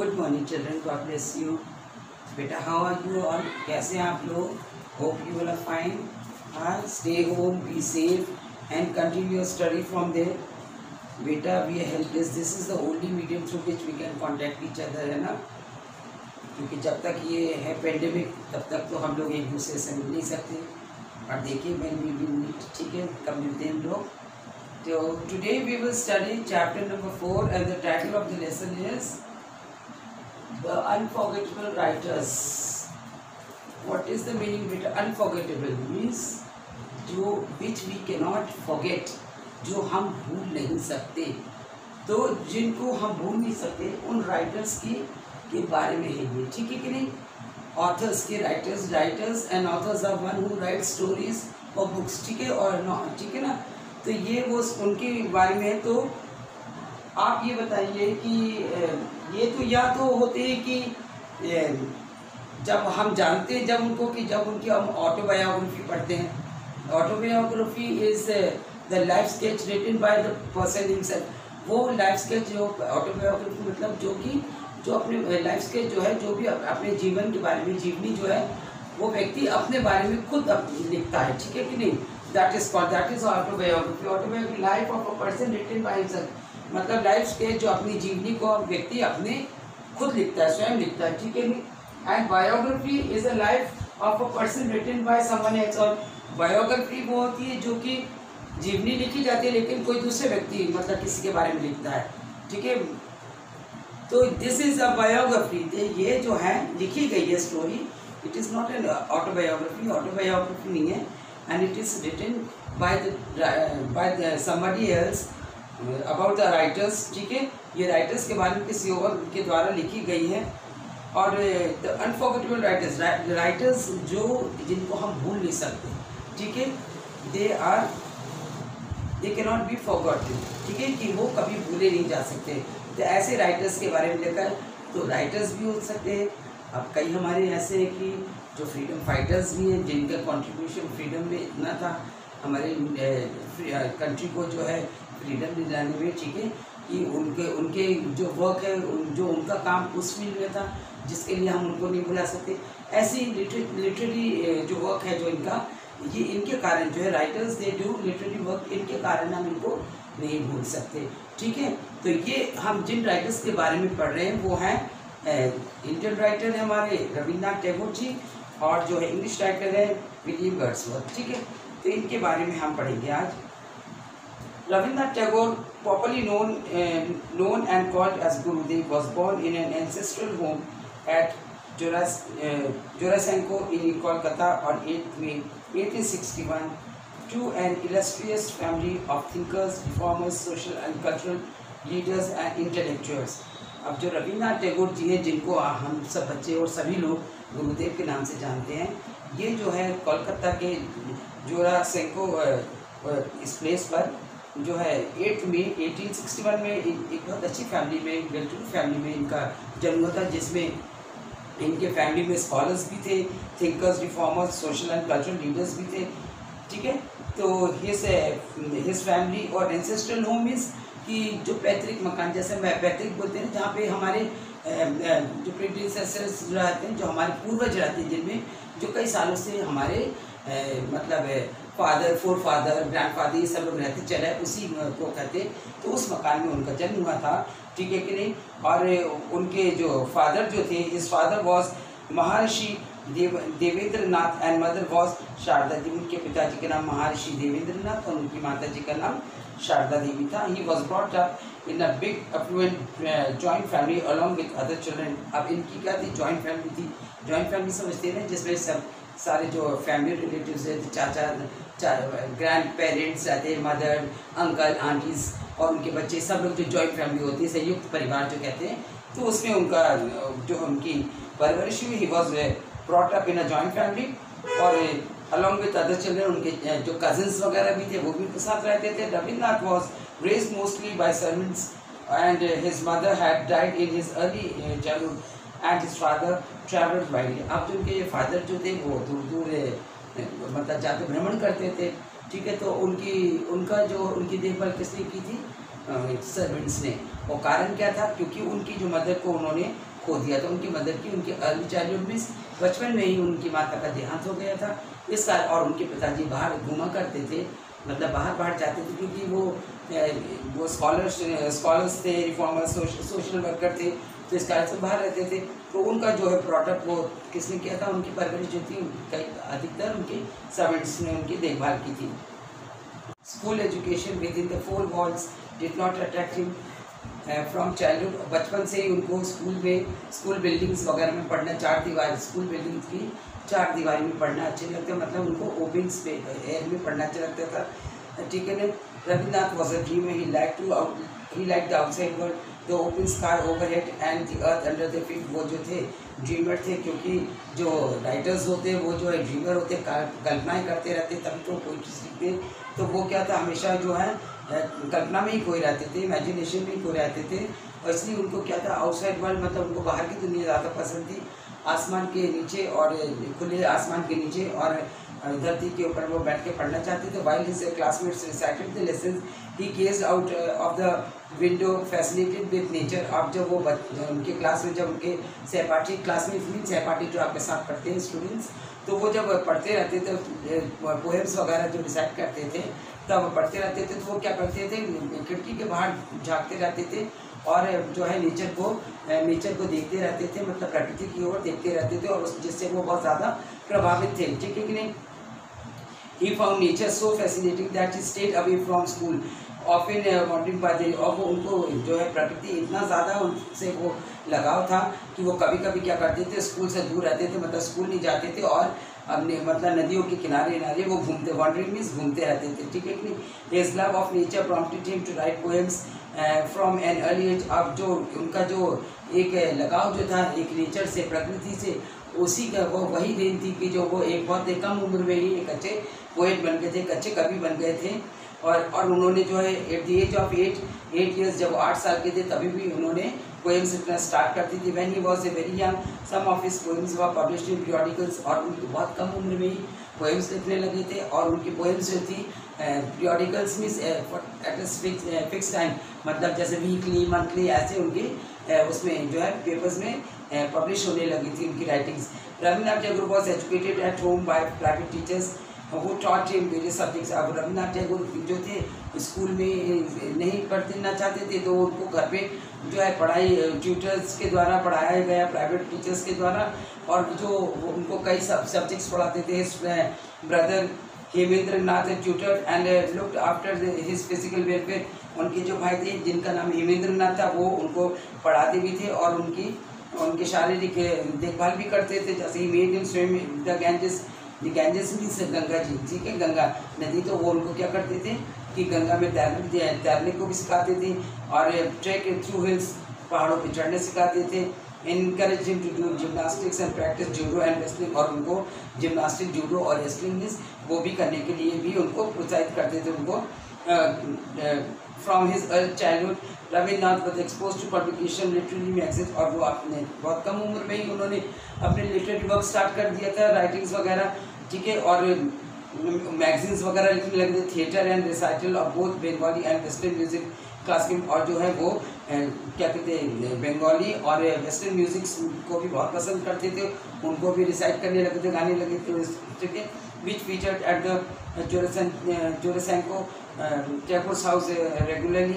Good morning children, God bless you. बेटा how are you all? कैसे हैं आप लोग? Hope you will fine. Stay home, be safe and continue your study from there. बेटा we are helpless, this is the only medium through which we can contact each other, है ना। क्योंकि जब तक ये है पेंडेमिक तब तक तो हम लोग एक दूसरे से मिल नहीं सकते। और देखिए मैं भी, ठीक है, कब मिलते हैं हम लोग। So today we will study chapter number 4 and the title of the lesson is The Unforgettable Writers. What is the meaning with unforgettable? Means जो which we cannot forget, जो हम भूल नहीं सकते। तो जिनको हम भूल नहीं सकते उन राइटर्स के बारे में है ये, ठीक है कि नहीं। ऑथर्स के writers and authors are one who write stories और बुक्स, ठीक है और ठीक है ना। तो ये वो उनके बारे में है। तो आप ये बताइए कि ये तो या तो होते हैं कि जब हम जानते हैं जब उनको कि जब उनकी हम ऑटोबायोग्राफी पढ़ते हैं। Autobiography is the life sketch written by the person himself. वो लाइफ स्केच जो ऑटोबायोग्राफी मतलब जो अपने लाइफ स्केच जो है, जो भी अपने जीवन के बारे में, जीवनी जो है वो व्यक्ति अपने बारे में खुद लिखता है, ठीक है कि नहीं। That is autobiography. Autobiography, life of a person written by himself. मतलब लाइफ स्केच जो अपनी जीवनी को व्यक्ति अपने खुद लिखता है, स्वयं लिखता है, ठीक है नहीं। And biography is a life of a person written by someone else. और बायोग्राफी वो होती है जो कि जीवनी लिखी जाती है लेकिन कोई दूसरे व्यक्ति मतलब किसी के बारे में लिखता है, ठीक है। तो दिस इज अ बायोग्राफी। ये जो है लिखी गई है story, it is not an autobiography. Autobiography नहीं है and it is written by somebody else about the writers, ठीक है। ये राइटर्स के बारे में किसी और के द्वारा लिखी गई है। और the unforgettable राइटर्स जो जिनको हम भूल नहीं सकते, ठीक है। they cannot be forgotten, ठीक है, कि वो कभी भूले नहीं जा सकते। तो ऐसे राइटर्स के बारे में लिखा है। तो राइटर्स भी हो सकते हैं। अब कई हमारे ऐसे हैं कि जो फ्रीडम फाइटर्स भी हैं जिनका कंट्रीब्यूशन फ्रीडम में इतना था, हमारे कंट्री को जो है फ्रीडम दिलाने में, ठीक है, कि उनके जो वर्क है, जो उनका काम उस फील्ड में था जिसके लिए हम उनको नहीं भुला सकते। ऐसी लिटरेरी जो वर्क है जो इनका, ये इनके कारण जो है writers they do literary work, इनके कारण हम इनको नहीं भूल सकते, ठीक है। तो ये हम जिन राइटर्स के बारे में पढ़ रहे हैं वो हैं इंडियन राइटर है हमारे रविन्द्रनाथ टैगोर जी, और जो है इंग्लिश राइटर है विलियम वर्ड्सवर्थ, ठीक है। तो इनके बारे में हम पढ़ेंगे आज। Rabindranath Tagore, popularly known and called as Gurudev, was born in an ancestral home at Jorasanko in Kolkata on 8th May 1861 to an illustrious family of thinkers, reformers, social and cultural leaders and intellectuals. अब जो रविन्द्रनाथ टैगोर जी हैं जिनको हम सब बच्चे और सभी लोग गुरुदेव के नाम से जानते हैं, ये जो है कोलकाता के जोरासेंको इस प्लेस पर जो है 8 मई 1861 में एक बहुत अच्छी फैमिली में, वेल टू डू फैमिली में इनका जन्म हुआ था, जिसमें इनके फैमिली में स्कॉलर्स भी थे, thinkers, reformers, social and cultural leaders भी थे, ठीक है। तो हिज फैमिली और एंसेस्ट्रल होम इज़ कि जो पैतृक मकान, जैसे पैतृक बोलते हैं जहाँ पे हमारे जो प्रीडिसेसर्स रहते हैं, जो हमारे पूर्वज रहते हैं, जिनमें जो कई सालों से हमारे मतलब father, four father, grand father, ये सब लोग रहते चले, उसी को कहते। तो उस मकान में उनका जन्म हुआ था, ठीक है कि नहीं। और उनके जो फादर जो थे, इस father was Maharshi Devendranath and mother was Sarada Devi. उनके पिताजी का नाम महर्षि देवेंद्रनाथ और उनकी माता जी का नाम शारदा देवी था। He was brought up in a big affluent joint family along with other children. अब इनकी क्या थी, जॉइंट फैमिली थी। जॉइंट फैमिली समझते हैं जिसमें सब सारे जो फैमिली रिलेटिव्स रहते, चाचा, ग्रैंड पेरेंट्स रहते, मदर, अंकल, आंटीज़ और उनके बच्चे, सब लोग जो जॉइंट फैमिली होती है, संयुक्त परिवार जो कहते हैं। तो उसमें उनका जो उनकी परवरिश हुई, he was brought up in a joint family. और अलॉन्ग विद अदर चिल्ड्रन, उनके जो कजिन्स वगैरह भी थे वो भी उनके साथ रहते थे। Rabindranath was raised mostly bye servants and his mother had died in his early childhood and his father travelled widely. अब जो उनके फादर जो थे वो दूर दूर मतलब जाके भ्रमण करते थे, ठीक है। तो उनकी देखभाल किसने की थी, सर्वेंट्स ने। और कारण क्या था, क्योंकि उनकी जो मदर को उन्होंने खो दिया था उनकी मदर की, उनके अर्ली चाइल्डहुड में बचपन में ही उनकी माता का देहांत हो गया था इस साल। और उनके पिताजी बाहर घूमा करते थे, मतलब बाहर जाते थे, क्योंकि वो स्कॉलर्स थे, रिफॉर्मर्स, सोशल वर्कर थे, तो इस कारण से बाहर रहते थे। तो उनका जो है प्रोडक्ट वो किसने किया था, उनकी परवरिश जो थी अधिकतर उनके सर्वेंट्स ने उनकी देखभाल की थी। School education with in the 4 walls did not attract him from childhood. बचपन से ही उनको स्कूल बिल्डिंग्स वगैरह में पढ़ना, 4 दीवार स्कूल बिल्डिंग्स की 4 दीवारी में पढ़ना अच्छे लगता, मतलब उनको ओपन एयर में पढ़ना अच्छा लगता था, ठीक है ना। Rabindranath was a dreamer, he like the outside world, the open sky overhead and the earth under the feet. वो जो थे ड्रीमर थे, क्योंकि जो राइटर्स होते हैं वो जो है ड्रीमर होते, कल्पनाएँ करते रहते, तभी तो कोई चीज़ लिखते। तो वो क्या था, हमेशा जो है कल्पना में ही खोए रहते थे, इमेजिनेशन में ही खोए रहते थे, और इसलिए उनको क्या था, आउटसाइड वर्ल्ड मतलब उनको बाहर की दुनिया ज़्यादा पसंद थी। आसमान के नीचे और खुले आसमान के नीचे और धरती के ऊपर वो बैठ के पढ़ना चाहते थे। While his classmates recited the lessons he gazed out of the window fascinated with nature. अब जब वो उनके क्लास में, जब उनके सहपाठी, क्लासमेट्स मीन सहपाठी जो आपके साथ पढ़ते हैं स्टूडेंट्स, तो वो जब पढ़ते रहते थे पोएम्स वगैरह जो रिसाइट करते थे, तब पढ़ते रहते थे, तो वो क्या करते थे, खिड़की के बाहर झाँकते रहते थे और जो है नेचर को देखते रहते थे, मतलब प्रकृति की ओर देखते रहते थे, और जिससे वो बहुत ज़्यादा प्रभावित थे, ठीक है कि नहीं। He found nature so fascinating that he stayed away from school, often wandering by the, और वो उनको जो है प्रकृति इतना ज़्यादा उनसे वो लगाव था कि वो कभी कभी क्या करते थे, स्कूल से दूर रहते थे, मतलब स्कूल नहीं जाते थे, और अपने मतलब नदियों के किनारे वो घूमते, वॉन्डरिंग मीन्स घूमते रहते थे, ठीक है कि नहीं। His love of nature prompted him to write poems from an early age. अब जो उनका जो एक लगाव जो था एक नेचर से, प्रकृति से, उसी का वो वही देन थी कि जो वो एक बहुत कम उम्र में ही एक अच्छे पोएट बन गए थे, एक अच्छे कवि बन गए थे। और उन्होंने जो है at the age of 8 years, जब 8 साल के थे, तभी भी उन्होंने पोएम्स लिखना स्टार्ट करती थी। When he was a very young, some of his poems were published in periodicals, और उनकी बहुत कम उम्र में ही पोएम्स लिखने लगे थे, और उनकी पोएम्स जो थी periodicals means at a fix time, मतलब जैसे वीकली, मंथली, ऐसे उनके उसमें जो है पेपर्स में पब्लिश होने लगी थी उनकी writings. Rabindranath Tagore was educated at home by private teachers who taught him various subjects. अब रविन्द्रनाथ टैगोर जो थे स्कूल में नहीं पढ़ना चाहते थे, तो उनको घर पे जो है पढ़ाई ट्यूटर्स के द्वारा पढ़ाया गया, प्राइवेट टीचर्स के द्वारा, और जो उनको कई सब्जेक्ट्स पढ़ाते थे। Brother Hemendra Nath tutor and looked after his physical welfare. उनके जो भाई थे जिनका नाम हेमेंद्र नाथ था, वो उनको पढ़ाते भी थे और उनकी शारीरिक देखभाल भी करते थे। जैसे he made him swim the Ganges means Ganga ji, ठीक है, गंगा नदी, तो वो उनको क्या करते थे कि गंगा में तैरने को भी सिखाते थे, और ट्रैक थ्रू हिल्स, पहाड़ों पर चढ़ने सिखाते थे। encourage him to do gymnastics and practice judo and wrestling, और उनको जिम्नास्टिक, जूडो और रेसलिंग वो भी करने के लिए भी उनको प्रोत्साहित करते थे उनको। From his childhood Rabindranath was expose to publication literary magazine, और वो अपने बहुत कम उम्र में ही उन्होंने अपने लिटरेरी वर्क स्टार्ट कर दिया था, राइटिंग्स वगैरह, ठीक है, और मैगजीन्स वगैरह लिखने लगे थे। Theatre and recital of both Bengali and western music classical, और जो है वो क्या कहते हैं, बंगाली और वेस्टर्न म्यूजिक को भी बहुत पसंद करते थे, उनको भी रिसाइट करने लगे थे, गाने लगे थे, ठीक है। Which featured at the Jorasanko Tagore's house regularly.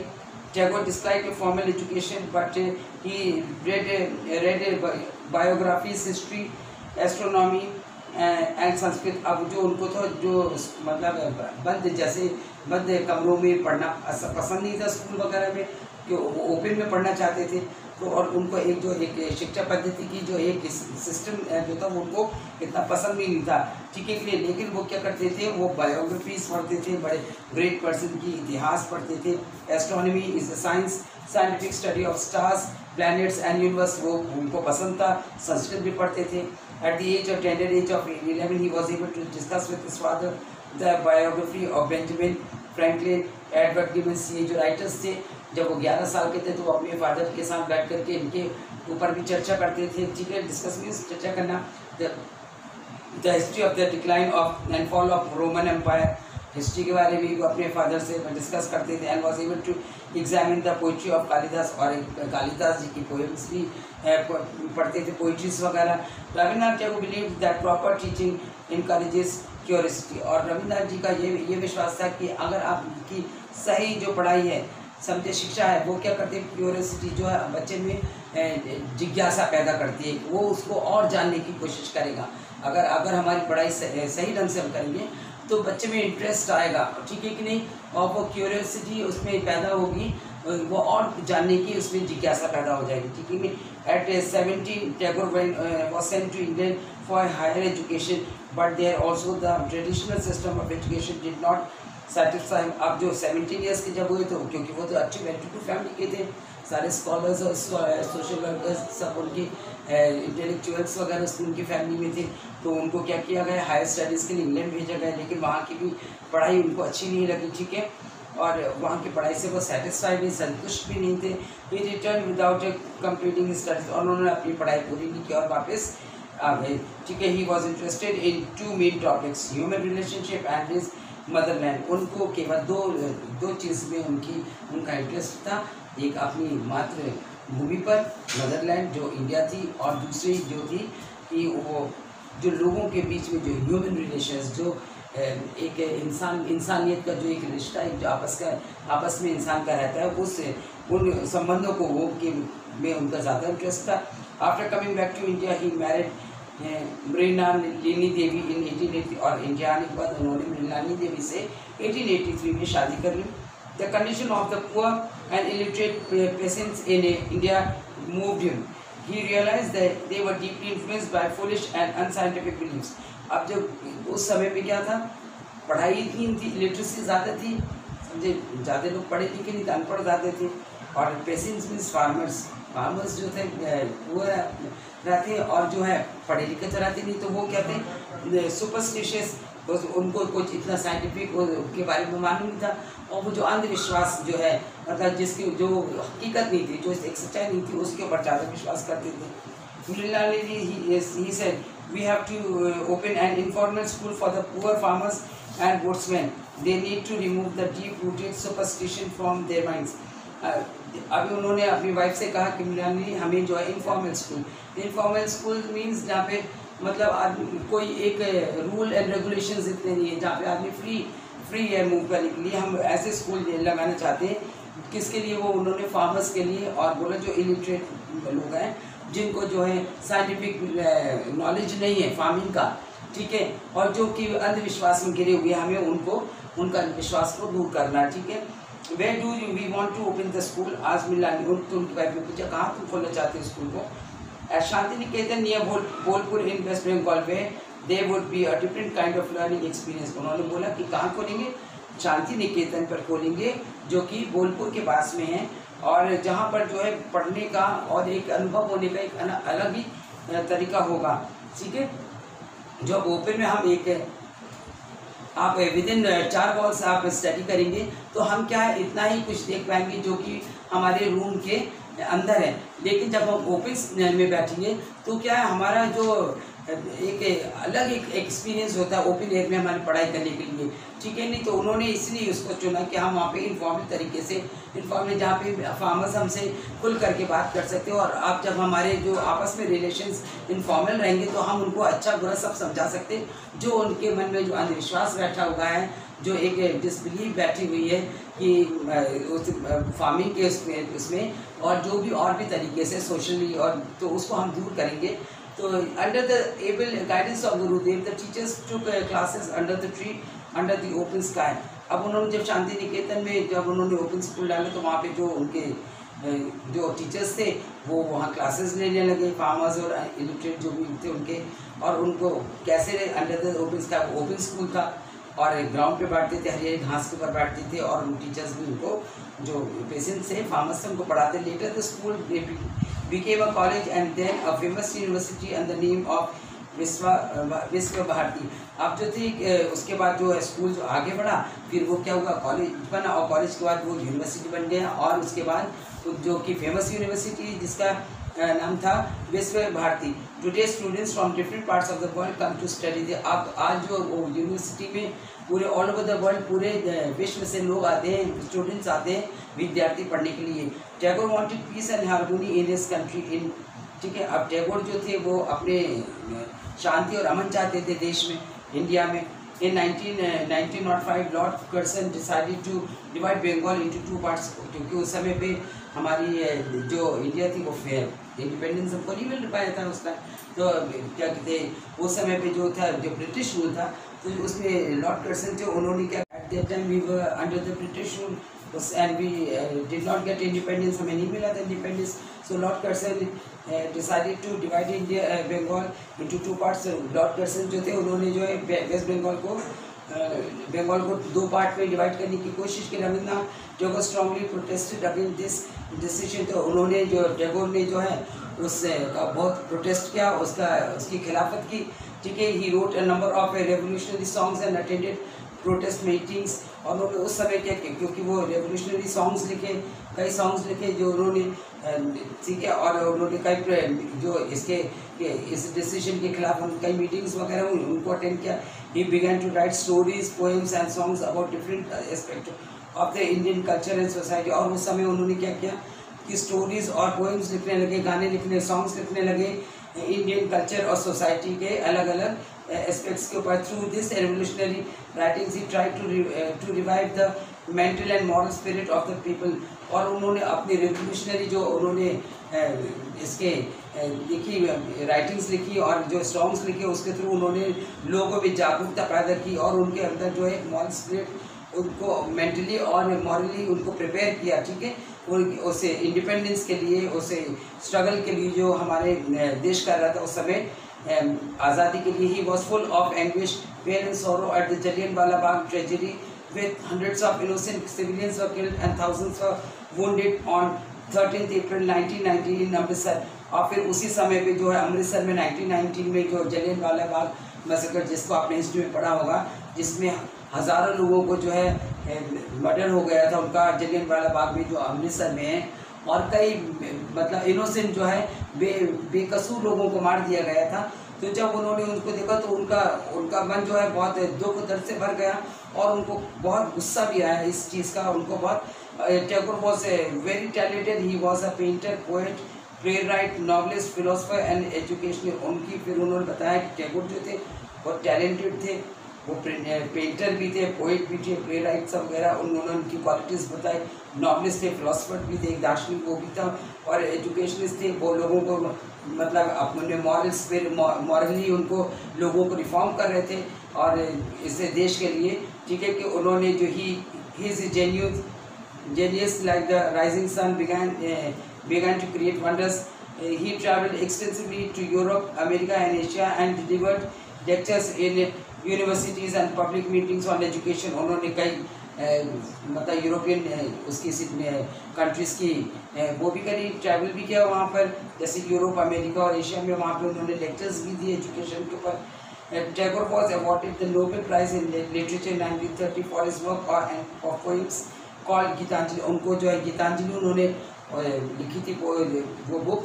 Tagore described a formal education, but he read biographies, history, astronomy and Sanskrit. अब जो उनको तो जो मतलब बंद कमरों में पढ़ना पसंद नहीं था स्कूल वगैरह में, कि वो ओपन में पढ़ना चाहते थे, तो और उनको एक शिक्षा पद्धति की जो एक सिस्टम जो था वो उनको इतना पसंद भी नहीं था, ठीक है, इसलिए। लेकिन वो क्या करते थे, वो बायोग्राफीज पढ़ते थे, बड़े ग्रेट पर्सन की इतिहास पढ़ते थे। Astronomy is the scientific study of stars, planets and universe, वो उनको पसंद था। संस्कृत भी पढ़ते थे। At the tender age of 11, he was able to discuss with his father the biography of Benjamin Franklin, Edward Gibbon। ये जो राइटर्स थे, जब वो 11 साल के थे, तो वो अपने फादर के साथ बैठ करके इनके ऊपर भी चर्चा करते थे, ठीक है, डिस्कस मीन्स चर्चा करना। The history of the decline of and fall of Roman empire, history के बारे में वो अपने फादर से डिस्कस करते थे, and was able to examine the poetry of Kalidas, और कालिदास जी की पोएम्स भी पढ़ते थे, पोइट्रीज वगैरह। Rabindranath Tagore believe that proper teaching encourages curiosity, और रविन्द्रनाथ जी का ये विश्वास था कि अगर आपकी सही जो पढ़ाई है, समझे शिक्षा है, वो क्या करती है, क्यूरियोसिटी जो है बच्चे में जिज्ञासा पैदा करती है, वो उसको और जानने की कोशिश करेगा। अगर हमारी पढ़ाई सही ढंग से हम करेंगे तो बच्चे में इंटरेस्ट आएगा, ठीक है कि नहीं, और वो क्यूरियोसिटी उसमें पैदा होगी, वो और जानने की उसमें जिज्ञासा पैदा हो जाएगी, ठीक है कि नहीं। At 17 Tagore was sent to England for higher education, but there also the traditional system of education did not satisfy. अब जो 17 ईयर्स के जब हुए तो, क्योंकि वो तो अच्छी वेल टू डू फैमिली के थे, सारे स्कॉलर्स और सोशल वर्कर्स सब उनकी इंटेलेक्चुअल्स वगैरह उनकी फैमिली में थे, तो उनको क्या किया गया, हायर स्टडीज़ के लिए इंग्लैंड भेजा गया, लेकिन वहाँ की भी पढ़ाई उनको अच्छी नहीं लगी, ठीक है, और वहाँ की पढ़ाई से वो सेटिस्फाइड नहीं, संतुष्ट भी नहीं थे। ही रिटर्न विदाउट कंप्लीटिंग स्टडीज, और उन्होंने अपनी पढ़ाई पूरी नहीं की और वापस आ गए, ठीक है। He was interested in 2 main topics, human relationship and his Motherland. उनको केवल दो चीज़ में उनका इंटरेस्ट था, एक अपनी मातृभूमि पर मदरलैंड जो इंडिया थी, और दूसरी जो थी कि वो जो लोगों के बीच में जो ह्यूमन रिलेशंस, जो एक इंसानियत का जो एक रिश्ता है, जो आपस में इंसान का रहता है, उन संबंधों को वो में उनका ज़्यादा इंटरेस्ट था। After coming back to India he married Mrinalini Devi in 1880, और इंडिया आने के बाद उन्होंने मृणालिनी देवी से 1883 में शादी कर ली। The condition of the poor and illiterate patients in India moved him. He realized that they were deeply influenced by foolish and unscientific beliefs. अब जब उस समय में क्या था, पढ़ाई इतनी थी, लिटरेसी ज़्यादा थी, समझे, ज़्यादा लोग पढ़े लिखे नहीं थे, अनपढ़ ज़्यादा थे, और पेशेंट्स मीन्स फार्मर्स जो थे वो रहते, और जो है पढ़े लिखे तो रहते नहीं, तो वो क्या थे, सुपरस्टिशियस, उनको कुछ इतना साइंटिफिक के बारे में मालूम नहीं था, और वो जो अंधविश्वास जो है, मतलब जिसकी जो हकीकत नहीं थी, जो एक सच्चाई नहीं थी, उसके ऊपर ज़्यादा विश्वास करते थे। He said, we have to open an informal school for the poor farmers and woodsmen. They need to remove the deep-rooted superstition from their minds. अभी उन्होंने अपनी वाइफ से कहा कि मिलानी हमें जो है इनफॉर्मल स्कूल मीन्स जहाँ पे मतलब कोई एक रूल एंड रेगुलेशंस इतने नहीं है, जहाँ पे आदमी फ्री है मूव करने के लिए, हम ऐसे स्कूल लगाना चाहते हैं। किसके लिए? वो उन्होंने फार्मर्स के लिए, और बोला जो इलिटरेट लोग हैं, जिनको जो है साइंटिफिक नॉलेज नहीं है फार्मिंग का, ठीक है, और जो कि अंधविश्वास में घिरे हुए, हमें उनका विश्वास को दूर करना, ठीक है। Where do we want to open the school? आज मिलानी उनकी वाइफ ने पूछा, कहाँ तुम खोलना चाहते हो स्कूल को? शांति निकेतन नियर बोलपुर इन वेस्ट बंगाल में, they would be a different kind of learning experience. उन्होंने बोला कि कहाँ खोलेंगे? शांति निकेतन पर खोलेंगे, जो कि बोलपुर के पास में है, और जहाँ पर जो है पढ़ने का और एक अनुभव होने का एक अलग ही तरीका होगा, ठीक है। जो ओपन में हम आप विद इन 4 वॉल्स आप स्टडी करेंगे, तो हम क्या है इतना ही कुछ देख पाएंगे जो कि हमारे रूम के अंदर है, लेकिन जब हम ओपन में बैठेंगे तो क्या है हमारा जो एक अलग एक एक्सपीरियंस होता है ओपन एयर में हमारी पढ़ाई करने के लिए, ठीक है। नहीं तो उन्होंने इसलिए उसको चुना कि हम वहाँ पे इनफॉर्मल तरीके से, इनफॉर्मल जहाँ पे फार्मर्स हमसे खुल करके बात कर सकते हो, और आप जब हमारे जो आपस में रिलेशंस इनफॉर्मल रहेंगे तो हम उनको अच्छा बुरा सब समझा सकते हैं। जो उनके मन में जो अंधविश्वास बैठा हुआ है, जो एक डिसबिलीव बैठी हुई है कि उस फार्मिंग के उसमें और जो भी और भी तरीके से सोशली, और तो उसको हम दूर करेंगे। तो under the able guidance of Gurudev the teachers took classes under the tree under the open sky. अब उन्होंने जब शांति निकेतन में जब उन्होंने ओपन स्कूल डाला, तो वहाँ पे जो उनके जो टीचर्स थे वो वहाँ क्लासेस लेने लगे, फार्मर्स और इलिटरेट जो भी थे उनके, और उनको कैसे under the open sky, open school था, और ग्राउंड पे बैठते थे, हरी हरी घास के ऊपर बैठते थे, और टीचर्स भी उनको जो पेशेंट्स थे फार्मर्स से उनको पढ़ाते। Later the school became a college and then a famous university under the name of विश्व भारती। अब जो थी उसके बाद जो स्कूल जो आगे बढ़ा, फिर वो क्या हुआ, कॉलेज बना, और कॉलेज के बाद वो यूनिवर्सिटी बन गया, और उसके बाद जो कि फेमस यूनिवर्सिटी जिसका नाम था Vishwa Bharati. Today students from different parts of the world come to study. अब आज जो यूनिवर्सिटी में पूरे ऑल ओवर द वर्ल्ड, पूरे विश्व से लोग आते हैं, स्टूडेंट्स आते हैं, विद्यार्थी पढ़ने के लिए। Tagore wanted peace and harmony in his country in, ठीक है। अब टैगोर जो थे वो अपने शांति और अमन चाहते थे देश में, इंडिया में। In 1905 Lord Curzon decided to divide Bengal into 2 parts, क्योंकि उस समय पे हमारी जो इंडिया थी वो इंडिपेंडेंस हमको नहीं मिल पाया था उसका। तो क्या कहते उस समय पे जो था, जो ब्रिटिश रूल था, तो उसमें लॉर्ड कर्सन थे, उन्होंने क्या, at that time we were under the British rule and we did not get independence, हमें नहीं मिला था independence. So Lord Curzon decided to divide India Bengal into 2 parts. Lord Curzon जो थे उन्होंने जो है वेस्ट बंगाल को 2 पार्ट में डिवाइड करने की कोशिश की। Rabindranath Tagore strongly protested against this decision. तो उन्होंने जो टैगोर ने जो है उससे बहुत प्रोटेस्ट किया, उसकी खिलाफत की, ठीक है। He wrote a number of revolutionary songs and attended protest meetings. और उन्होंने उस समय क्या, क्योंकि वो रेवोल्यूशनरी सॉन्ग्स लिखे, कई सॉन्ग्स लिखे जो उन्होंने, ठीक है, और उन्होंने कई जो इस डिसीजन के खिलाफ कई मीटिंग्स वगैरह उनको अटेंड किया। He began to write stories, poems and songs about different aspect of the Indian culture and society. और उस समय उन्होंने क्या किया कि स्टोरीज और पोएम्स लिखने लगे, गाने लिखने, सॉन्ग्स लिखने लगे इंडियन कल्चर और सोसाइटी के अलग अलग एस्पेक्ट्स के ऊपर। Through this revolutionary writings he tried to revive the mental and moral spirit of the people. और उन्होंने अपनी रेवोल्यूशनरी जो उन्होंने इसके लिखी राइटिंग्स लिखी और जो सॉन्ग्स लिखे, उसके थ्रू उन्होंने लोगों में जागरूकता पैदा की और उनके अंदर जो है मॉरल स्पिरिट, उनको मेंटली और मॉरली उनको प्रिपेयर किया, ठीक है। उसे इंडिपेंडेंस के लिए, उसे स्ट्रगल के लिए जो हमारे देश कर रहा था उस समय आज़ादी के लिए। He was full of anguish, pain and sorrow at the Jallianwala Bagh tragedy with hundreds of innocent civilians were killed and thousands were wounded on 13th April 1919 in Amritsar. और फिर उसी समय पे जो है अमृतसर में 1919 में जो जलियनवाला बाग मैसेकर, जिसको आपने हिस्ट्री में पढ़ा होगा, जिसमें हज़ारों लोगों को जो है मर्डर हो गया था उनका, जलियनवाला बाग में जो अमृतसर में है। और कई मतलब इनोसेंट जो है बेकसूर लोगों को मार दिया गया था। तो जब उन्होंने उनको देखा तो उनका मन जो है बहुत दुख दर्द से भर गया और उनको बहुत गुस्सा भी आया इस चीज़ का। उनको बहुत, Tagore was a very talented, he was a painter, poet, playwright, novelist, philosopher and educationer. उनकी फिर उन्होंने बताया कि टैगोर जो थे बहुत टैलेंटेड थे, वो पेंटर भी थे, पोएट भी थे, प्लेराइट सब वगैरह, उन्होंने उनकी क्वालिटीज़ बताई। नॉवलिस्ट थे, फिलोसफर भी थे, दार्शनिक वो भी था, और एजुकेशनिस्ट थे। वो लोगों को मतलब अपने मॉरली उनको लोगों को रिफॉर्म कर रहे थे और इससे देश के लिए, ठीक है। कि उन्होंने जो his genius like the rising sun began to create wonders. He traveled extensively to Europe, America and Asia and delivered lectures in universities and public meetings on education. उन्होंने कई मतलब यूरोपियन उसकी कंट्रीज़ की वो भी करी, ट्रैवल भी किया वहाँ पर, जैसे यूरोप, अमेरिका और एशिया में। वहाँ पे उन्होंने लेक्चर्स भी दिए एजुकेशन के ऊपर। Tagore was awarded the Nobel Prize in Literature in 1930 for his work of poems called Geetanjali. उनको जो है गीतांजलि उन्होंने लिखी थी वो बुक,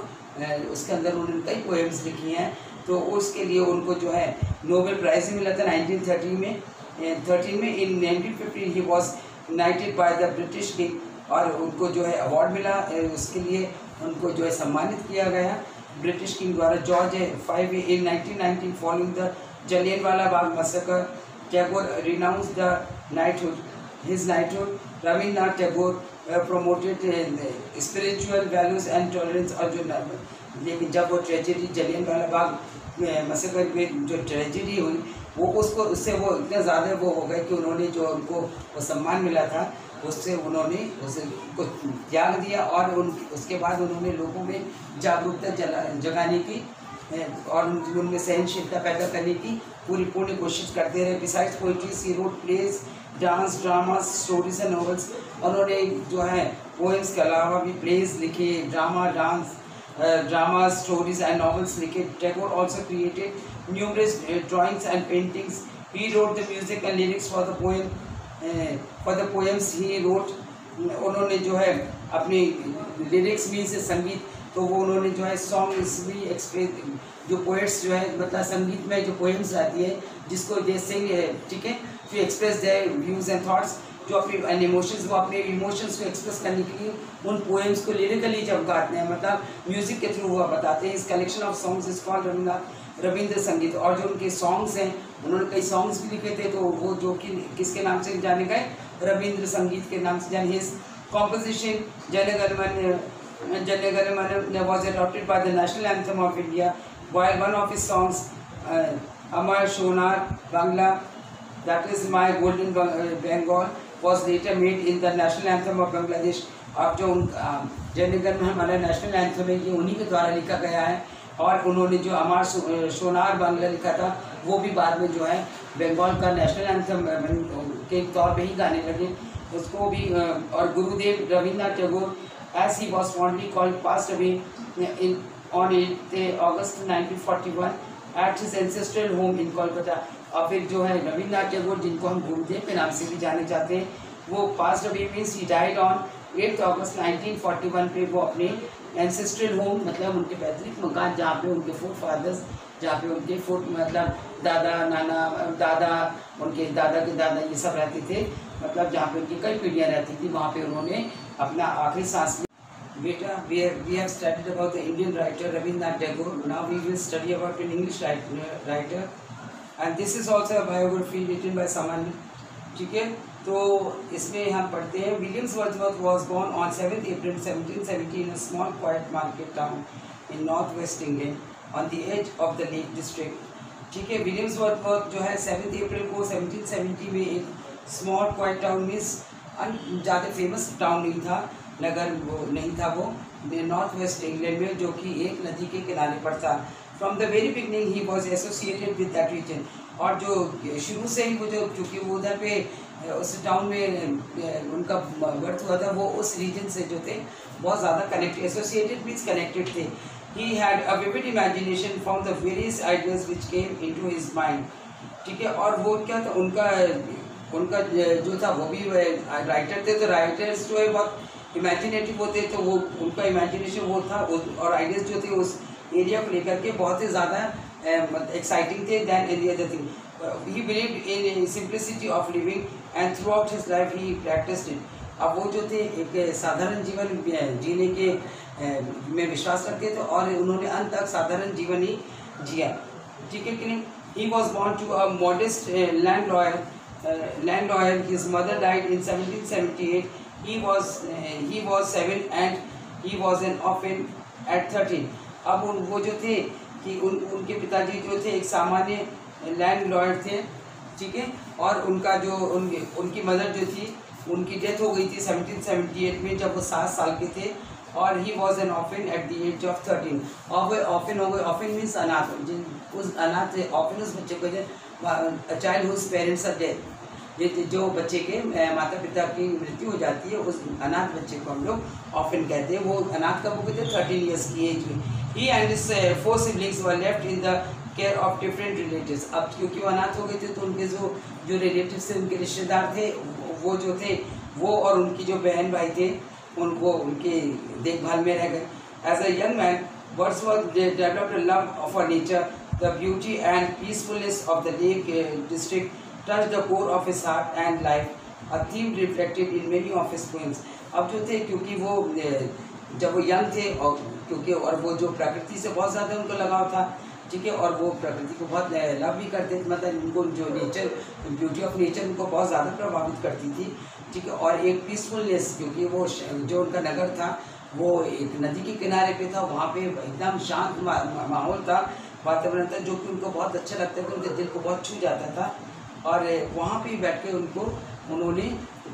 उसके अंदर उन्होंने कई पोएम्स लिखी हैं। तो उसके लिए उनको जो है नोबेल प्राइज़ मिला था 1913 में। इन 1950 he was United by the British king और उनको जो है अवार्ड मिला, उसके लिए उनको जो है सम्मानित किया गया ब्रिटिश किंग द्वारा। George 5 in 1919 following the Jallianwala Bagh massacre, Tagore renounced the knighthood, his knighthood. Rabindranath Tagore promoted spiritual values and tolerance। और जो लेकिन जब वो ट्रेजेडी जलियनवाला बाग मैसेकर में जो ट्रेजेडी हुई वो उससे वो इतने ज़्यादा वो हो गए कि उन्होंने जो उनको वो सम्मान मिला था उससे उन्होंने उसको त्याग दिया और उसके बाद उन्होंने लोगों में जागरूकता जगाने की और उनमें सहनशीलता पैदा करने की पूरी कोशिश करते रहे। Besides poetries he wrote plays, dance, drama, stories and novels. उन्होंने जो है पोएम्स के अलावा भी प्लेज लिखे, ड्रामा, स्टोरीज एंड नॉवेल्स लिखे। Tagore also created numerous drawings and paintings. He wrote the music and lyrics for the poems he wrote। उन्होंने जो है अपनी लिरिक्स भी से संगीत तो वो उन्होंने जो है सॉन्ग इसमें एक्सप्रेस, जो पोएट्स जो है मतलब संगीत में जो पोएम्स आती है जिसको जैसे ठीक है to express their views and thoughts, जो अपने इमोशंस, वो अपने इमोशंस को एक्सप्रेस करने के लिए उन पोएम्स को लिरिकली जब गाते हैं, मतलब म्यूजिक के थ्रू वो बताते हैं। इस collection of songs is called Ravindra संगीत। और जो उनके सॉन्ग्स हैं, उन्होंने कई सॉन्ग्स भी लिखे थे, तो वो जो कि किसके नाम से जाने गए, रविंद्र संगीत के नाम से जाने। हिज कॉम्पोजिशन जन गण मन was adopted by the national anthem of India, while one of his songs, Amar Shonar Bangla, that is My Golden Bengal, was later made in the national anthem of Bangladesh। अब जो जन गण मन हमारा national anthem है, ये उन्हीं के द्वारा लिखा गया है। और उन्होंने जो अमर सोनार बांग्ला लिखा था, वो भी बाद में जो है बंगाल का नेशनल एंथम के तौर पे ही गाने लगे उसको भी। और Gurudev Rabindranath Tagore, as he was fondly called, passed away on 8 August 1941 at his ancestral home in Kolkata। और फिर जो है रविंद्रनाथ टैगोर, जिनको हम गुरुदेव के नाम से भी जाने जाते हैं, वो passed away means he died on 8 August 1941 पे वो अपने एंसेस्ट्रल होम, मतलब उनके पैतृक मकान, जहाँ पे उनके फोर फादर्स, जहाँ पे उनके फोर मतलब दादा नाना दादा, उनके दादा के दादा, ये सब रहते थे, मतलब जहाँ पे उनकी कई पीढ़ियाँ रहती थी, वहाँ पे उन्होंने अपना आखिरी सांस। बेटा, we have studied about the Indian writer Rabindranath Tagore. Now we will study about an English writer, and this is also a biography written by someone, ठीक है। तो इसमें हम पढ़ते हैं, Williams वर्dsworth was born on 7th April 1770 in a small quiet market town in north west England on the edge of the Lake District, ठीक है। Williams वर्dsworth जो है 7 अप्रैल को 1770 में एक स्मॉल क्वाइट टाउन में, ज़्यादा फेमस टाउन नहीं था, नगर वो नहीं था, वो नॉर्थ वेस्ट इंग्लैंड में, जो कि एक नदी के किनारे पर था। From the very beginning he was associated with that region. और जो शुरू से ही वो जो चूँकि वो उधर पे उस टाउन में उनका बर्थ हुआ था, वो उस रीजन से जो थे बहुत ज़्यादा कनेक्टेड, एसोसिएटेड मीन्स कनेक्टेड थे। He had a vivid imagination from the various ideas which came into his mind, ठीक है। और वो क्या था, उनका जो था वो भी राइटर थे, तो राइटर्स जो है बहुत इमेजिनेटिव होते, तो वो उनका इमेजिनेशन वो था, और आइडियाज जो थे उस एरिया को लेकर के बहुत ही ज़्यादा एक्साइटिंग थे than any other thing. He believed in simplicity of living and through out his life he practised it. अब वो जो थे एक साधारण जीवन जीने के में विश्वास रखते थे, और उन्होंने अंत तक साधारण जीवन ही जिया, ठीक है कि नहीं। He was born to a modest landlord. His mother died in 1778. He was 7 and he was an orphan at 13. अब वो जो थे कि उनके पिताजी जो थे एक सामान्य लैंडलॉर्ड थे, ठीक है। और उनका जो उनकी मदर जो थी, उनकी डेथ हो गई थी 1778 में, जब वो 7 साल के थे। और he was an orphan at the age of 13। और वो ऑफिन हो गए, ऑफिन मीन्स अनाथ, उस अनाथ ऑफिन उस बच्चे को child whose parents are dead, ये जो बच्चे के माता पिता की मृत्यु हो जाती है, उस अनाथ बच्चे को हम लोग ऑफिन कहते हैं। वो अनाथ कब हो गए थे, 13 ईयर्स की एज में। He and his 4 siblings were left in the care of different relatives. अब क्योंकि वो अनाथ हो गए थे, तो उनके जो रिलेटिव्स थे, उनके रिश्तेदार थे, वो जो थे वो और उनकी जो बहन भाई थे, उनको उनके देखभाल में रह गए। As a young man, Wordsworth developed a love for nature, the beauty and peacefulness of the lake district touched the core of his heart and life, a theme reflected in many of his poems। अब जो थे, क्योंकि वो जब वो young थे, और वो जो प्रकृति से बहुत ज़्यादा उनको लगाव था, ठीक है। और वो प्रकृति को बहुत लव भी करते थे, मतलब उनको जो नेचर, ब्यूटी ऑफ नेचर उनको बहुत ज़्यादा प्रभावित करती थी, ठीक है। और एक पीसफुलनेस, क्योंकि वो जो उनका नगर था वो एक नदी के किनारे पे था, वहाँ पे एकदम शांत माहौल था, वातावरण था, जो कि उनको बहुत अच्छा लगता था, उनके दिल को बहुत छू जाता था। और वहाँ पे बैठ के उन्होंने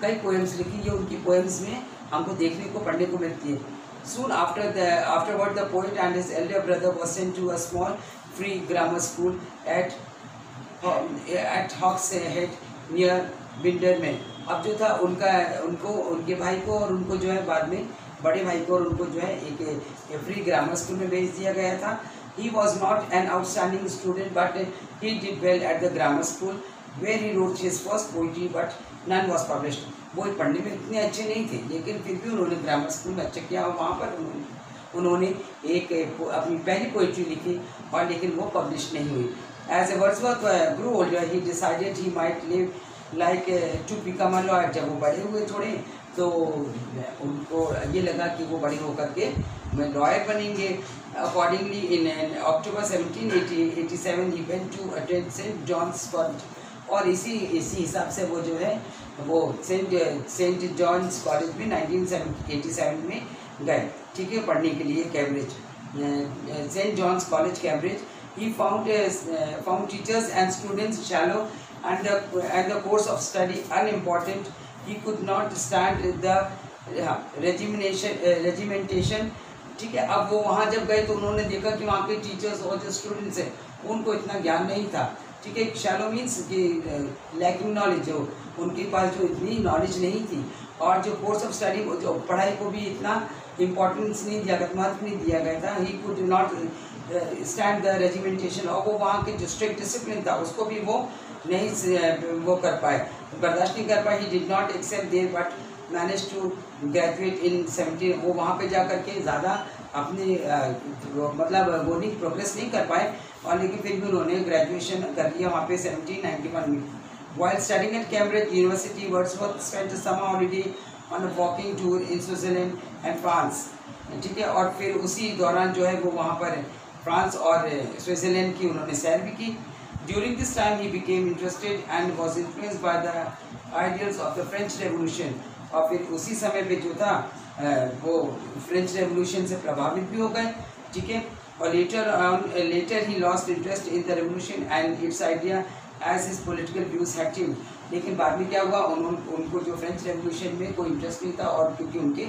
कई पोएम्स लिखी, ये उनकी पोएम्स में हमको देखने को पढ़ने को मिलती है। Soon afterward the poet and his elder brother was sent to a small free grammar school at Hawkshead near Windermere। अब जो था उनके भाई को और उनको जो है बाद में बड़े भाई को और उनको जो है एक फ्री ग्रामर स्कूल में भेज दिया गया था। He was not an outstanding student, but he did well at the grammar school, where he wrote his first poetry, but none was published। वो पढ़ने में इतने अच्छे नहीं थे, लेकिन फिर भी उन्होंने ग्रामर स्कूल में अच्छा किया, और वहाँ पर उन्होंने एक अपनी पहली पोइट्री लिखी और लेकिन वो पब्लिश नहीं हुई। As a Wordsworth grew older he decided he might live like to become a lawyer. जब वो बड़े हुए थोड़े तो उनको ये लगा कि वो बड़े होकर के लॉयर बनेंगे। Accordingly in October 1787 he went to attend Saint John's college, और इसी हिसाब से वो जो है वो सेंट जॉन्स कॉलेज में 1987 में गए, ठीक है, पढ़ने के लिए Cambridge, Saint John's college Cambridge. He found teachers and students shallow and the course of study unimportant. He could not stand the regimentation, ठीक है। अब वो वहाँ जब गए तो उन्होंने देखा कि वहाँ के टीचर्स और जो स्टूडेंट्स हैं उनको इतना ज्ञान नहीं था, ठीक है। शैलो मीन्स कि लैकिंग नॉलेज, जो उनके पास जो इतनी नॉलेज नहीं थी, और जो कोर्स ऑफ स्टडी, जो पढ़ाई को भी इतना इम्पोर्टेंस नहीं दिया गया, महत्व नहीं दिया गया था। He could not stand the regimentation, और वो वहाँ के जो स्ट्रिक्ट डिसिप्लिन था उसको भी वो नहीं वो कर पाए, बर्दाश्त नहीं कर पाए। He did not accept their but manage to graduate in 17। वो वहाँ पे जा कर के ज़्यादा अपने मतलब वो नहीं प्रोग्रेस नहीं कर पाए, और लेकिन फिर भी उन्होंने ग्रेजुएशन कर लिया वहाँ पे 1791 में। While studying at Cambridge University, Wordsworth spent a summer holiday on a walking tour in Switzerland and France, ठीक है। और फिर उसी दौरान जो है वो वहाँ पर फ्रांस और स्विट्ज़रलैंड की उन्होंने सैर भी की। During this time he became interested and was influenced by the ideals of the French Revolution, और फिर उसी समय पे जो था वो फ्रेंच रेवोल्यूशन से प्रभावित भी हो गए, ठीक है। और later he lost interest in the revolution and its idea as his political views had changed। लेकिन बाद में क्या हुआ, उनको जो फ्रेंच रेवोल्यूशन में कोई इंटरेस्ट नहीं था, और क्योंकि उनके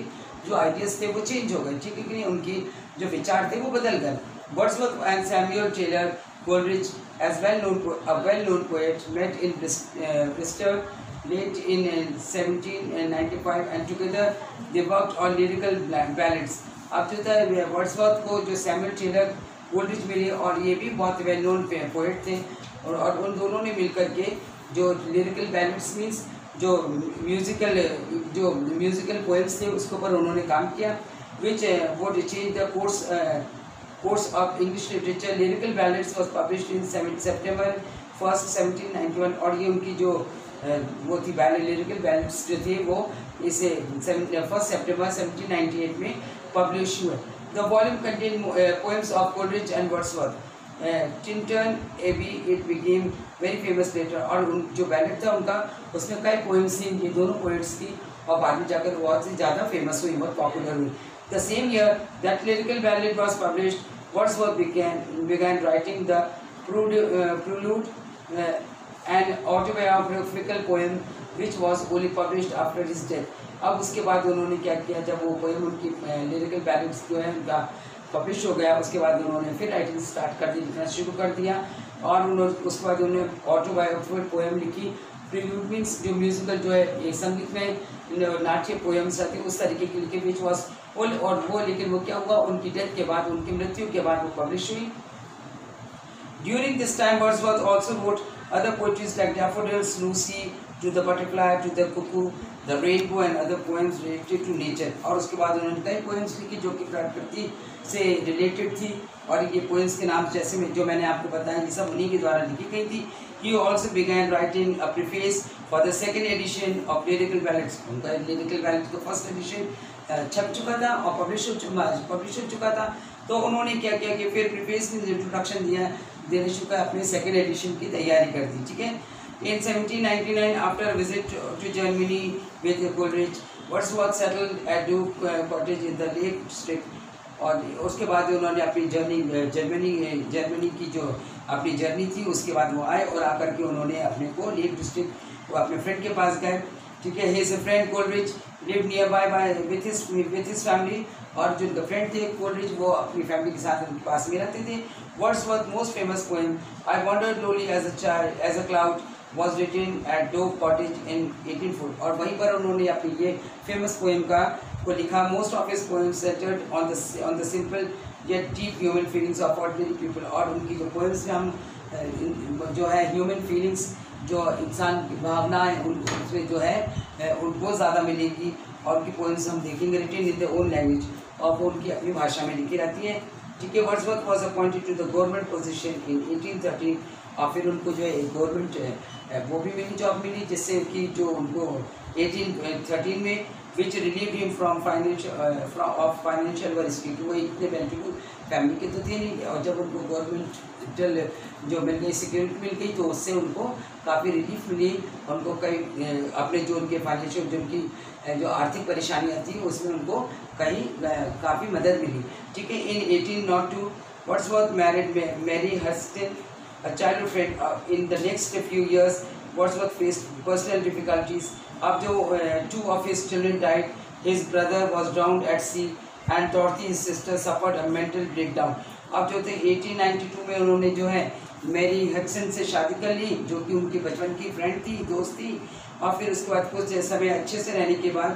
जो आइडियाज़ थे वो चेंज हो गए, ठीक है कि नहीं, उनके जो विचार थे वो बदल गए। Wordsworth and Samuel Taylor Coleridge, as a well-known poet, met in Bristol late in 1795 and together they worked on lyrical ballads। अब जो था वर्ड्सवर्थ को जो सैमुअल टेलर कोलरिज मिले, और ये भी बहुत वेल नोन पोएट थे, और उन दोनों ने मिलकर के जो लिरिकल बैलेड्स मीन्स जो म्यूजिकल पोएम्स थे उसके ऊपर उन्होंने काम किया, which would change the course of English literature। Lyrical ballads was published in September 1st 1791, और ये उनकी जो वो थी लिरिकल बैलेड्स जो थे वो इसे 1 सितंबर 1798 में पब्लिश हुए। The volume contained poems of Coleridge and Wordsworth। Tintern Abbey it became very famous later, और उन जो बैलेड था उनका उसमें कई पोएम्स थी, ये दोनों पोएट्स थी, और बाद में जाकर बहुत ही ज़्यादा फेमस हुई, बहुत पॉपुलर हुई। The same year that lyrical ballad was published, Wordsworth began writing the prelude, an autobiographical poem which was only published after his death। अब उसके बाद उन्होंने क्या किया, जब वो पोएम उनकी लिरिकल बैलेड्स जो है उनका पब्लिश हो गया, उसके बाद उन्होंने फिर राइटिंग स्टार्ट कर दी, लिखना शुरू कर दिया, और उन्होंने उसके बाद उन्होंने ऑटोबायोग्राफिकल पोएम लिखी। प्रील्यूड मीन्स जो म्यूजिकल जो है ये संगीत में नाट्य पोएम्स आती है उस तरीके की लिखी, विच वॉज और वो, लेकिन वो क्या हुआ, उनकी डेथ के बाद, उनकी मृत्यु के बाद वो पब्लिश हुई। During this time Wordsworth also wrote other poetries like daffodils, Lucy, to the butterfly, to the cuckoo, the rainbow and other poems related to nature. और उसके बाद उन्होंने कई पोएम्स लिखी जो कि प्रकृति से रिलेटेड थी, और ये पोएम्स के नाम जैसे में जो मैंने आपको बताया ये सब उन्हीं के द्वारा लिखी गई थी। He also began writing a preface for the second edition of lyrical ballads। उनका lyrical ballads का फर्स्ट एडिशन छप चुका था और पब्लिश हो चुका था, तो उन्होंने क्या किया कि फिर प्रीफेस में इंट्रोडक्शन देने शुरू अपने सेकेंड एडिशन की तैयारी कर दी, ठीक है। In 1799, after a visit to Germany with Coleridge, Wordsworth settled at Duke Cottage in the Lake District। और उसके बाद उन्होंने अपनी जर्मनी की जो अपनी जर्नी थी उसके बाद वो आए, और आकर के उन्होंने अपने को लेक डिस्ट्रिक्ट वो अपने फ्रेंड के पास गए, ठीक है। His friend Coleridge live near by with his family, और जो उनके फ्रेंड थे कोलरिज वो अपनी फैमिली के साथ उनके पास में रहते थे। Wordsworth most famous poem I wandered लोली as a cloud was written at Dove Cottage in 1804, और वहीं पर उन्होंने अपनी ये फेमस पोएम को लिखा। Most of his poems centred on the simple yet deep human feelings of ordinary people। और उनकी जो पोएम्स में हम जो है ह्यूमन फीलिंग्स, जो इंसान की भावनाएं उसमें जो है उनको ज़्यादा मिलेगी, और उनकी पोएम्स हम देखेंगे written in the own language, और वो उनकी अपनी भाषा में लिखी रहती है। ठीक है, Wordsworth was appointed to the government position in 1813, और फिर उनको जो है गवर्नमेंट वो भी मिली, जॉब मिली, जिससे कि जो उनको 1813 में which relieve him from financial worse, क्योंकि वो इतने वेल टू डू फैमिली के तो थे नहीं, और जब उनको गवर्नमेंटल जो मिल गई, सिक्योरिटी मिल गई, तो उससे उनको काफ़ी रिलीफ मिली। उनको कई अपने जो उनके फाइनेंशियल जो उनकी जो आर्थिक परेशानियाँ थी उसमें उनको कहीं काफ़ी मदद मिली। ठीक है, in 1802 Wordsworth married Mary Hurston, a childhood friend. In the next few years, Wordsworth faced personal difficulties. अब जो two of his children died, his brother was drowned at sea, and Dorothy, his sister, suffered a mental breakdown. अब जो थे 1892 में उन्होंने जो है Mary Hudson से शादी कर ली, जो कि उनकी बचपन की फ्रेंड थी, दोस्त थी, और फिर उसके बाद कुछ समय अच्छे से रहने के बाद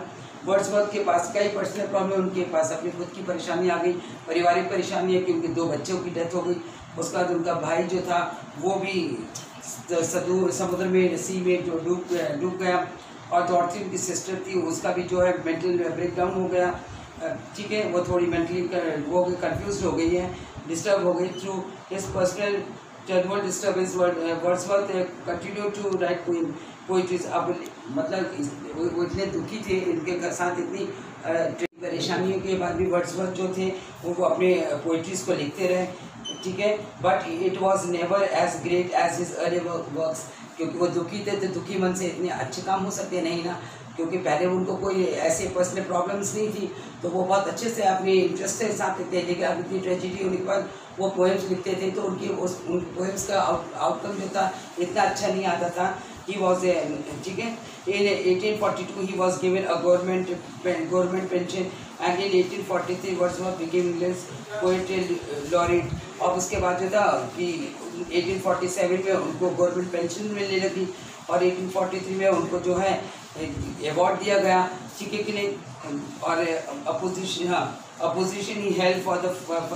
वर्ड्सवर्थ के पास कई पर्सनल प्रॉब्लम, उनके पास अपनी खुद की परेशानी आ गई, पारिवारिक परेशानी है कि उनके 2 बच्चों की डेथ हो गई। उसके बाद उनका भाई जो था वो भी समुद्र में, सी में जो डूब गया, और डॉर्थी उनकी सिस्टर थी, उसका भी जो है मेंटल ब्रेकडाउन हो गया। ठीक है, वो थोड़ी मेंटली वो कंफ्यूज हो गई है, डिस्टर्ब हो गई through his personal turmoil disturbance. Wordsworth continue to write poetries. अब मतलब वो इतने दुखी थे, इनके साथ इतनी परेशानियों के बाद भी वर्ड्सवर्थ जो थे वो अपने पोइट्रीज को लिखते रहे। ठीक है, but it was never as great as his earlier works, क्योंकि वो दुखी थे, तो दुखी मन से इतने अच्छे काम हो सकते नहीं ना, क्योंकि पहले उनको कोई ऐसे पर्सनल प्रॉब्लम्स नहीं थी, तो वो बहुत अच्छे से अपने इंटरेस्ट के साथ लिखते थे। लेकिन अब इतनी ट्रेजिडी होने के बाद वो पोएम्स लिखते थे, तो उन पोएम्स का आउटकम जो था इतना अच्छा नहीं आता था। He was a, ठीक है, in 1842 he was given a government pension, and in 1843 Wordsworth became England's poetry laureate। और उसके बाद जो था कि 1847 में उनको गवर्नमेंट पेंशन मिलने लगी, और 1843 में उनको जो है अवार्ड दिया गया। ठीक है कि नहीं, और opposition he held for the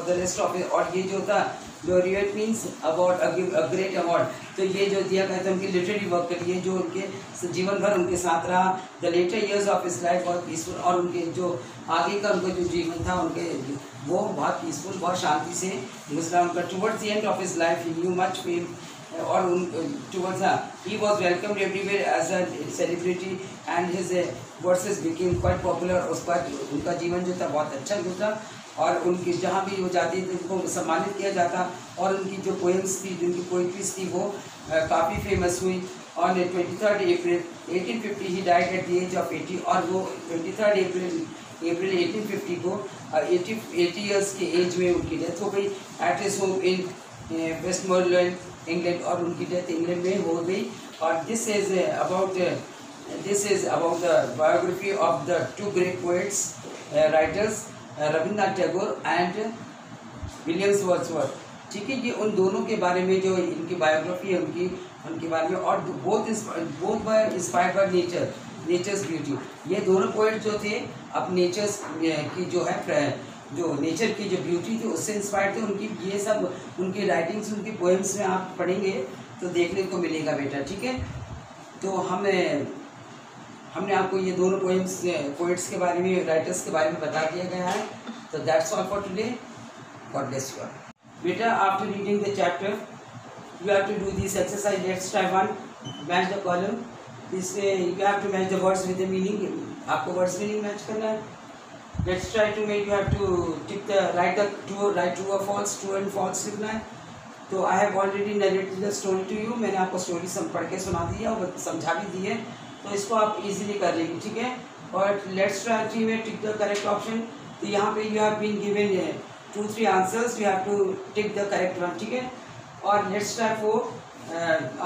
rest of it. और ये जो था laureate means award, a great award, तो ये जो दिया गया था उनकी लिटरेरी वर्क के लिए, जो उनके जीवन भर उनके साथ रहा। The later years of his life बहुत पीसफुल, और उनके जो आगे का उनका जो जीवन था उनके वो बहुत पीसफुल, बहुत शांति से गुजरा उनका। Towards the end of his life he knew much fame, और उन towards he was welcomed everywhere as a celebrity, and his verses became quite popular. उस पर उनका जीवन जो था बहुत अच्छा गुजरा, और उनकी जहाँ भी वो जाती थी उनको सम्मानित किया जाता, और उनकी जो पोएम्स थी, जिनकी पोइट्रीज थी, वो काफ़ी फेमस हुई। On 23 April 1850 he died at the age of 80, और वो 23 अप्रैल 1850 को 80 ईयर्स के एज में उनकी डेथ हो गई at his home in Westmorland, England, और उनकी डेथ इंग्लैंड में हो गई। और this is about the biography of the 2 great poets writers, Rabindranath Tagore and Williams Wordsworth. ठीक है, ये उन दोनों के बारे में जो इनकी बायोग्राफी है उनके बारे में, और both inspired by nature's beauty. ये दोनों पोएट जो थे अब नेचर्स की जो है जो नेचर की जो ब्यूटी थी उससे इंस्पायर्ड थे। उनकी ये सब उनकी राइटिंग्स, उनकी पोएम्स में आप पढ़ेंगे तो देखने को मिलेगा बेटा। ठीक है, तो हमने आपको ये दोनों पोएट्स के बारे में, राइटर्स के बारे में बता दिया गया है। तो that's all for today, God bless you. बेटा, after reading the chapter you have to do this exercise. Let's try one. Match the column. This way you have to match the words with the meaning. आपको words meaning match करना है. Let's try to make, you have to tick the write true or false, true and false लिखना है. तो I have already narrated the story to you. मैंने आपको story सब पढ़ के सुना दी है और समझा भी दी है, तो इसको आप इजीली कर लेंगे। ठीक है, और let's try to tick the correct option. तो यहाँ पे you have been given 2-3 answers. You have to tick the correct one. ठीक है, और let's try for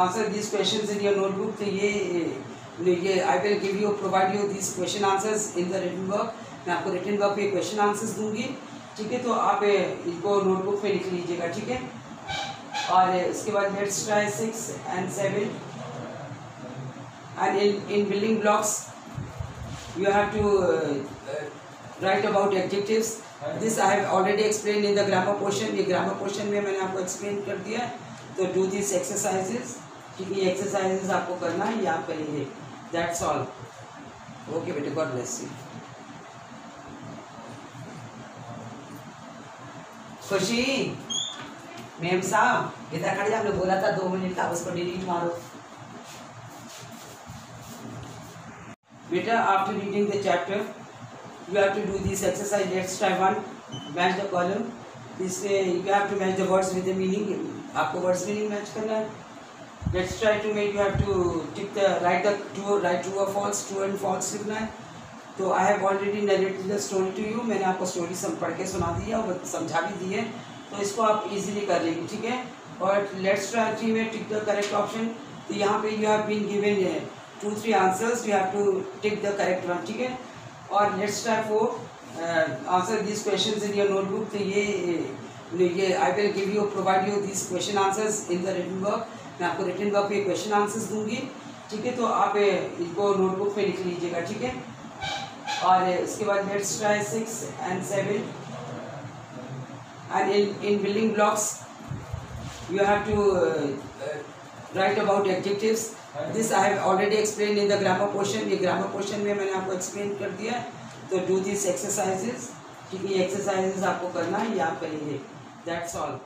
answer this questions in your notebook. तो ये I will give you, provide you this question answers in the written work. मैं आपको written work पे question answers दूंगी। ठीक है, तो आप इनको नोटबुक पे लिख लीजिएगा। ठीक है, और इसके बाद let's try 6 and 7। And in building blocks you have to write about adjectives. This I have already explain in the grammar portion. ये ग्रामर पोर्शन में मैंने आपको एक्सप्लेन कर दिया है। तो डू दिस एक्सरसाइजेज। ठीक है, ये एक्सरसाइजेज आपको करना है, ये आप करेंगे। That's all. ओके बेटे, गॉड ब्लेस यू। खुशी मैम साहब इधर खड़े, आपने बोला था 2 मिनट का, उसको डिलीट मारो बेटा। After reading the chapter you have to do this exercise. Let's try one. Match the column. This you have to match the words with the meaning. आपको words meaning match करना है. Let's try to make. You have to tick the write true or false. True and false लिखना है. तो I have already narrated the story to you. मैंने आपको story सब पढ़ के सुना दी है और समझा भी दी है, तो इसको आप easily कर लेंगे, ठीक है। और let's try 3 में tick the correct option. तो यहाँ पे you have been given 2-3 answers. You have to tick the correct one, ठीक है। और let's try for answer this questions in your notebook. तो ये I will give you provide you this question answers in the written work. मैं आपको written work पे question answers दूंगी, ठीक है। तो आप इनको नोटबुक पे लिख लीजिएगा, ठीक है। और इसके बाद let's try 6 and 7 and in building blocks you have to write about adjectives. This I have already explained in the grammar portion. ये grammar portion में मैंने आपको explain कर दिया है। तो do these exercises, ठीक है। ये exercises आपको करना है, ये आप करेंगे। That's all.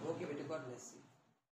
Okay बेटे, God bless you.